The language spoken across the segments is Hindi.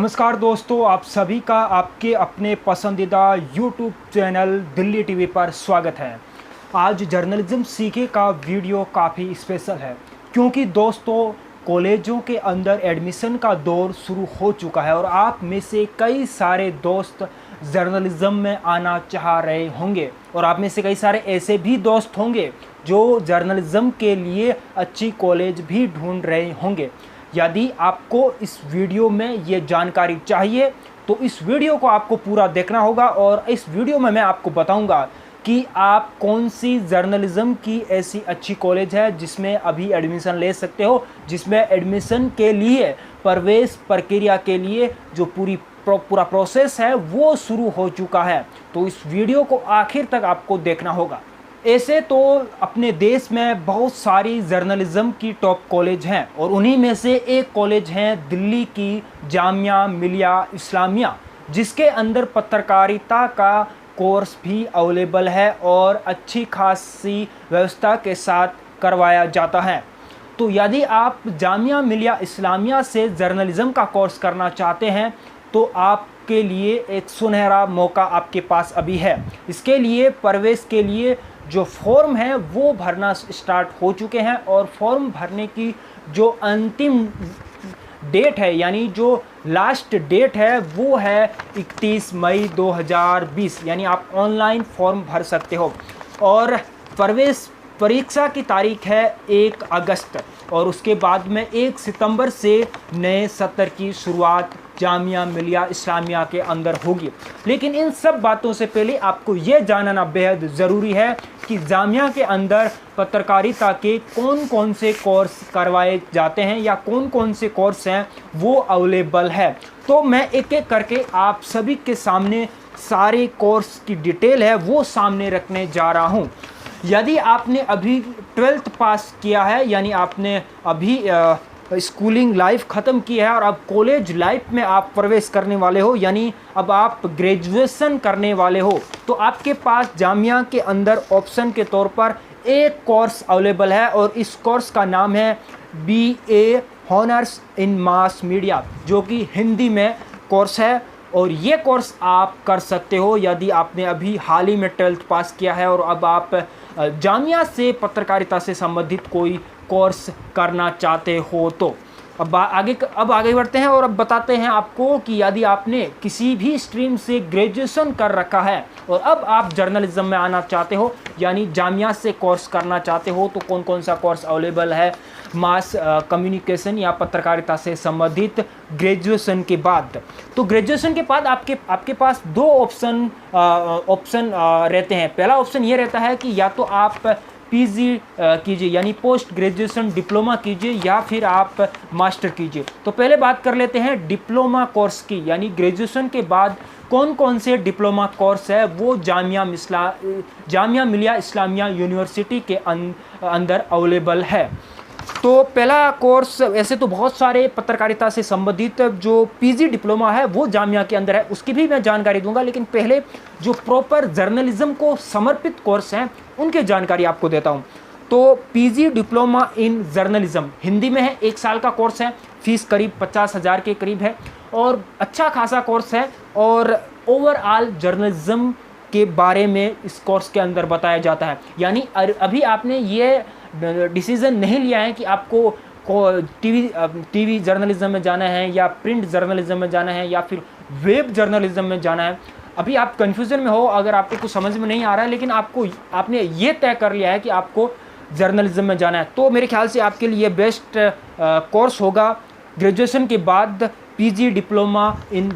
नमस्कार दोस्तों, आप सभी का आपके अपने पसंदीदा YouTube चैनल दिल्ली टीवी पर स्वागत है। आज जर्नलिज्म सीखे का वीडियो काफ़ी स्पेशल है क्योंकि दोस्तों कॉलेजों के अंदर एडमिशन का दौर शुरू हो चुका है और आप में से कई सारे दोस्त जर्नलिज्म में आना चाह रहे होंगे और आप में से कई सारे ऐसे भी दोस्त होंगे जो जर्नलिज्म के लिए अच्छी कॉलेज भी ढूंढ रहे होंगे। यदि आपको इस वीडियो में ये जानकारी चाहिए तो इस वीडियो को आपको पूरा देखना होगा और इस वीडियो में मैं आपको बताऊंगा कि आप कौन सी जर्नलिज्म की ऐसी अच्छी कॉलेज है जिसमें अभी एडमिशन ले सकते हो, जिसमें एडमिशन के लिए प्रवेश प्रक्रिया के लिए जो पूरा प्रोसेस है वो शुरू हो चुका है। तो इस वीडियो को आखिर तक आपको देखना होगा। ऐसे तो अपने देश में बहुत सारी जर्नलिज्म की टॉप कॉलेज हैं और उन्हीं में से एक कॉलेज है दिल्ली की जामिया मिलिया इस्लामिया, जिसके अंदर पत्रकारिता का कोर्स भी अवेलेबल है और अच्छी खासी व्यवस्था के साथ करवाया जाता है। तो यदि आप जामिया मिलिया इस्लामिया से जर्नलिज्म का कोर्स करना चाहते हैं तो आपके लिए एक सुनहरा मौका आपके पास अभी है। इसके लिए प्रवेश के लिए जो फॉर्म है वो भरना स्टार्ट हो चुके हैं और फॉर्म भरने की जो अंतिम डेट है यानी जो लास्ट डेट है वो है 31 मई 2020, यानी आप ऑनलाइन फॉर्म भर सकते हो और प्रवेश परीक्षा की तारीख है 1 अगस्त और उसके बाद में 1 सितंबर से नए सत्र की शुरुआत जामिया मिलिया इस्लामिया के अंदर होगी। लेकिन इन सब बातों से पहले आपको ये जानना बेहद ज़रूरी है कि जामिया के अंदर पत्रकारिता के कौन कौन से कोर्स करवाए जाते हैं या कौन कौन से कोर्स हैं वो अवेलेबल है। तो मैं एक एक करके आप सभी के सामने सारे कोर्स की डिटेल है वो सामने रखने जा रहा हूँ। यदि आपने अभी 12th पास किया है यानी आपने अभी स्कूलिंग लाइफ ख़त्म की है और अब कॉलेज लाइफ में आप प्रवेश करने वाले हो यानी अब आप ग्रेजुएशन करने वाले हो, तो आपके पास जामिया के अंदर ऑप्शन के तौर पर एक कोर्स अवेलेबल है और इस कोर्स का नाम है BA हॉनर्स इन मास मीडिया, जो कि हिंदी में कोर्स है और ये कोर्स आप कर सकते हो यदि आपने अभी हाल ही में 12th पास किया है और अब आप जामिया से पत्रकारिता से संबंधित कोई कोर्स करना चाहते हो। तो अब आगे बढ़ते हैं और अब बताते हैं आपको कि यदि आपने किसी भी स्ट्रीम से ग्रेजुएशन कर रखा है और अब आप जर्नलिज्म में आना चाहते हो यानी जामिया से कोर्स करना चाहते हो तो कौन कौन सा कोर्स अवेलेबल है मास कम्युनिकेशन या पत्रकारिता से संबंधित ग्रेजुएशन के बाद। तो ग्रेजुएशन के बाद आपके पास दो ऑप्शन रहते हैं। पहला ऑप्शन ये रहता है कि या तो आप PG कीजिए यानी पोस्ट ग्रेजुएशन डिप्लोमा कीजिए या फिर आप मास्टर कीजिए। तो पहले बात कर लेते हैं डिप्लोमा कोर्स की, यानी ग्रेजुएशन के बाद कौन कौन से डिप्लोमा कोर्स है वो जामिया मिलिया इस्लामिया यूनिवर्सिटी के अंदर अवेलेबल है। तो पहला कोर्स, ऐसे तो बहुत सारे पत्रकारिता से संबंधित जो PG डिप्लोमा है वो जामिया के अंदर है, उसकी भी मैं जानकारी दूंगा, लेकिन पहले जो प्रॉपर जर्नलिज्म को समर्पित कोर्स हैं उनकी जानकारी आपको देता हूं। तो PG diploma in journalism Hindi में है, 1 साल का कोर्स है, फीस करीब 50,000 के करीब है और अच्छा खासा कोर्स है और ओवरऑल जर्नलिज्म के बारे में इस कोर्स के अंदर बताया जाता है। यानी अभी आपने ये डिसीज़न नहीं लिया है कि आपको टीवी जर्नलिज्म में जाना है या प्रिंट जर्नलिज्म में जाना है या फिर वेब जर्नलिज्म में जाना है। अभी आप कन्फ्यूज़न में हो, अगर आपको कुछ समझ में नहीं आ रहा है, लेकिन आपने ये तय कर लिया है कि आपको जर्नलिज्म में जाना है, तो मेरे ख्याल से आपके लिए बेस्ट कोर्स होगा ग्रेजुएशन के बाद PG डिप्लोमा इन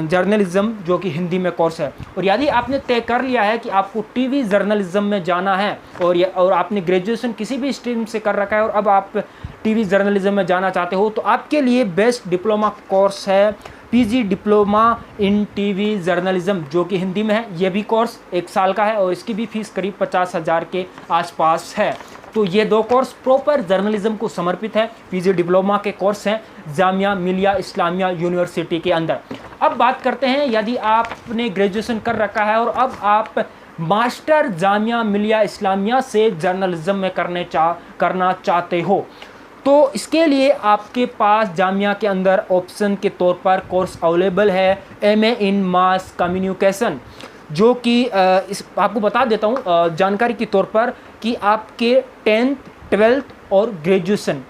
जर्नलिज्म, जो कि हिंदी में कोर्स है। और यदि आपने तय कर लिया है कि आपको टीवी जर्नलिज्म में जाना है और आपने ग्रेजुएशन किसी भी स्ट्रीम से कर रखा है और अब आप टीवी जर्नलिज्म में जाना चाहते हो, तो आपके लिए बेस्ट डिप्लोमा कोर्स है PG diploma in TV journalism, जो कि हिंदी में है। ये भी कोर्स 1 साल का है और इसकी भी फीस करीब 50,000 के आसपास है। तो ये दो कोर्स प्रॉपर जर्नलिज्म को समर्पित है, PG डिप्लोमा के कोर्स हैं जामिया मिलिया इस्लामिया यूनिवर्सिटी के अंदर। अब बात करते हैं यदि आपने ग्रेजुएशन कर रखा है और अब आप मास्टर जामिया मिलिया इस्लामिया से जर्नलिज्म में करना चाहते हो, तो इसके लिए आपके पास जामिया के अंदर ऑप्शन के तौर पर कोर्स अवेलेबल है MA इन मास कम्युनिकेशन, जो कि आपको बता देता हूँ जानकारी के तौर पर कि आपके 10th 12th और ग्रेजुएशन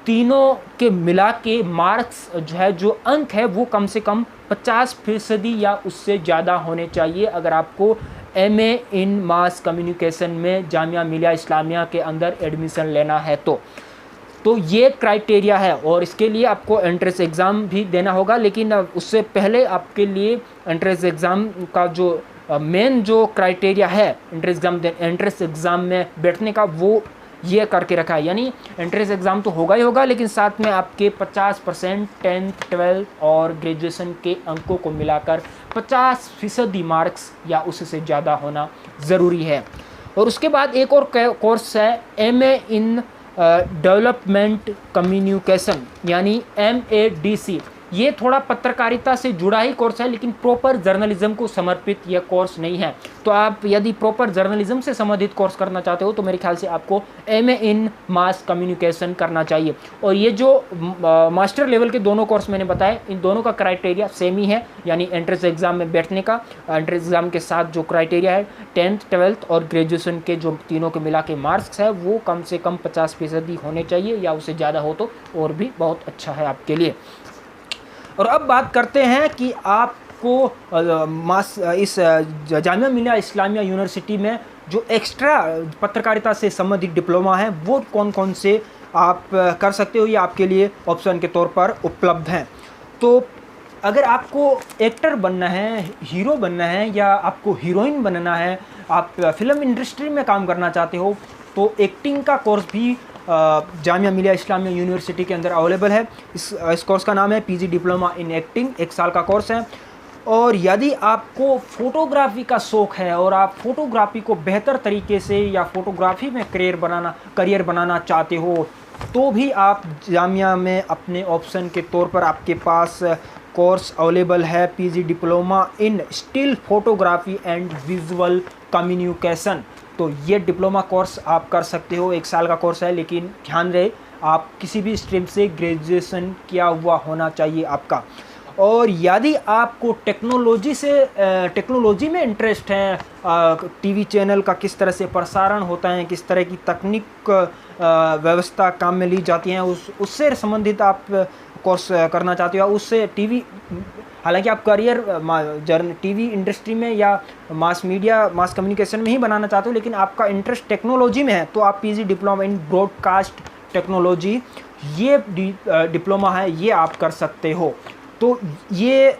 तीनों के मिला के मार्क्स जो है, जो अंक है, वो कम से कम 50% या उससे ज़्यादा होने चाहिए अगर आपको MA इन मास कम्युनिकेशन में जामिया मिलिया इस्लामिया के अंदर एडमिशन लेना है। तो ये क्राइटेरिया है और इसके लिए आपको एंट्रेंस एग्ज़ाम भी देना होगा, लेकिन उससे पहले आपके लिए एंट्रेंस एग्ज़ाम का जो मेन जो क्राइटेरिया है एंट्रेंस एग्ज़ाम में बैठने का, वो ये करके रखा है। यानी एंट्रेंस एग्ज़ाम तो होगा ही होगा, लेकिन साथ में आपके 50% 10th 12th और ग्रेजुएशन के अंकों को मिलाकर 50% मार्क्स या उससे ज़्यादा होना ज़रूरी है। और उसके बाद एक और कोर्स है MA इन डेवलपमेंट कम्युनिकेशन यानी MADC। ये थोड़ा पत्रकारिता से जुड़ा ही कोर्स है, लेकिन प्रॉपर जर्नलिज्म को समर्पित यह कोर्स नहीं है। तो आप यदि प्रॉपर जर्नलिज्म से संबंधित कोर्स करना चाहते हो तो मेरे ख्याल से आपको MA इन मास कम्युनिकेशन करना चाहिए। और ये जो मास्टर लेवल के दोनों कोर्स मैंने बताए, इन दोनों का क्राइटेरिया सेम ही है, यानी एंट्रेंस एग्ज़ाम में बैठने का एंट्रेंस एग्ज़ाम के साथ जो क्राइटेरिया है 10th 12th और ग्रेजुएशन के जो तीनों के मिला के मार्क्स है वो कम से कम 50% होने चाहिए, या उससे ज़्यादा हो तो और भी बहुत अच्छा है आपके लिए। और अब बात करते हैं कि आपको इस जामिया मिलिया इस्लामिया यूनिवर्सिटी में जो एक्स्ट्रा पत्रकारिता से संबंधित डिप्लोमा है वो कौन कौन से आप कर सकते हो, ये आपके लिए ऑप्शन के तौर पर उपलब्ध हैं। तो अगर आपको एक्टर बनना है, हीरो बनना है, या आपको हीरोइन बनना है, आप फिल्म इंडस्ट्री में काम करना चाहते हो, तो एक्टिंग का कोर्स भी जामिया मिलिया इस्लामिया यूनिवर्सिटी के अंदर अवेलेबल है। इस कोर्स का नाम है PG डिप्लोमा इन एक्टिंग, 1 साल का कोर्स है। और यदि आपको फ़ोटोग्राफी का शौक़ है और आप फोटोग्राफी को बेहतर तरीके से या फ़ोटोग्राफी में करियर बनाना चाहते हो, तो भी आप जामिया में अपने ऑप्शन के तौर पर आपके पास कोर्स अवेलेबल है PG diploma in still photography and visual communication. तो ये डिप्लोमा कोर्स आप कर सकते हो, 1 साल का कोर्स है, लेकिन ध्यान रहे आप किसी भी स्ट्रीम से ग्रेजुएशन किया हुआ होना चाहिए आपका। और यदि आपको टेक्नोलॉजी में इंटरेस्ट है, टीवी चैनल का किस तरह से प्रसारण होता है, किस तरह की तकनीक व्यवस्था काम में ली जाती हैं, उससे संबंधित आप कोर्स करना चाहते हो, उससे हालांकि आप करियर टीवी इंडस्ट्री में या मास कम्युनिकेशन में ही बनाना चाहते हो, लेकिन आपका इंटरेस्ट टेक्नोलॉजी में है, तो आप PG diploma in broadcast technology ये डिप्लोमा है, ये आप कर सकते हो। तो ये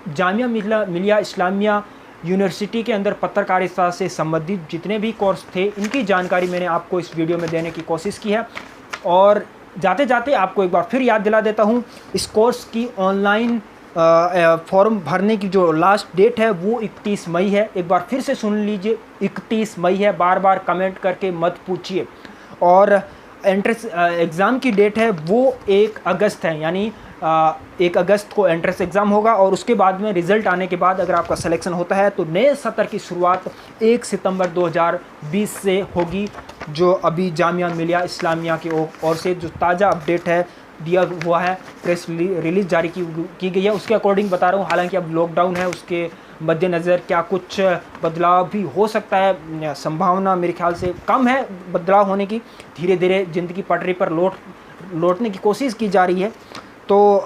जामिया मिलिया इस्लामिया यूनिवर्सिटी के अंदर पत्रकारिता से संबंधित जितने भी कोर्स थे, इनकी जानकारी मैंने आपको इस वीडियो में देने की कोशिश की है। और जाते जाते आपको एक बार फिर याद दिला देता हूँ, इस कोर्स की ऑनलाइन फॉर्म भरने की जो लास्ट डेट है वो 31 मई है। एक बार फिर से सुन लीजिए, 31 मई है, बार बार कमेंट करके मत पूछिए। और एंट्रेंस एग्ज़ाम की डेट है वो 1 अगस्त है, यानी 1 अगस्त को एंट्रेंस एग्ज़ाम होगा। और उसके बाद में रिज़ल्ट आने के बाद अगर आपका सिलेक्शन होता है तो नए सत्र की शुरुआत 1 सितंबर 2020 से होगी, जो अभी जामिया मिलिया इस्लामिया की ओर से जो ताज़ा अपडेट है दिया हुआ है, प्रेस रिलीज़ जारी की गई है, उसके अकॉर्डिंग बता रहा हूँ। हालांकि अब लॉकडाउन है, उसके मद्देनज़र क्या कुछ बदलाव भी हो सकता है, संभावना मेरे ख्याल से कम है बदलाव होने की। धीरे धीरे ज़िंदगी पटरी पर लौटने की कोशिश की जा रही है। तो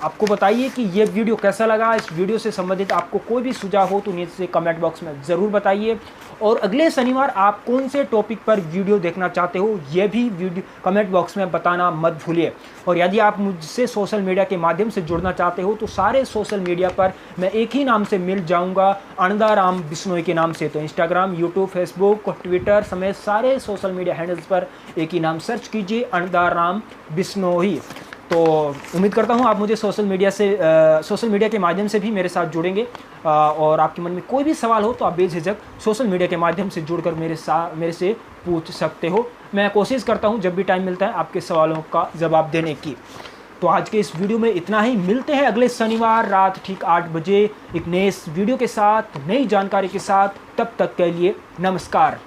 आपको बताइए कि ये वीडियो कैसा लगा। इस वीडियो से संबंधित आपको कोई भी सुझाव हो तो नीचे कमेंट बॉक्स में ज़रूर बताइए। और अगले शनिवार आप कौन से टॉपिक पर वीडियो देखना चाहते हो ये भी वीडियो कमेंट बॉक्स में बताना मत भूलिए। और यदि आप मुझसे सोशल मीडिया के माध्यम से जुड़ना चाहते हो तो सारे सोशल मीडिया पर मैं एक ही नाम से मिल जाऊँगा, अनदाराम बिश्नोई के नाम से। तो इंस्टाग्राम, यूट्यूब, फेसबुक, ट्विटर समेत सारे सोशल मीडिया हैंडल्स पर एक ही नाम सर्च कीजिए, अनदाराम बिश्नोई। तो उम्मीद करता हूँ आप मुझे सोशल मीडिया के माध्यम से भी मेरे साथ जुड़ेंगे। और आपके मन में कोई भी सवाल हो तो आप बेझिझक सोशल मीडिया के माध्यम से जुड़कर मेरे से पूछ सकते हो। मैं कोशिश करता हूँ जब भी टाइम मिलता है आपके सवालों का जवाब देने की। तो आज के इस वीडियो में इतना ही। मिलते हैं अगले शनिवार रात ठीक 8 बजे एक नए वीडियो के साथ, नई जानकारी के साथ। तब तक के लिए नमस्कार।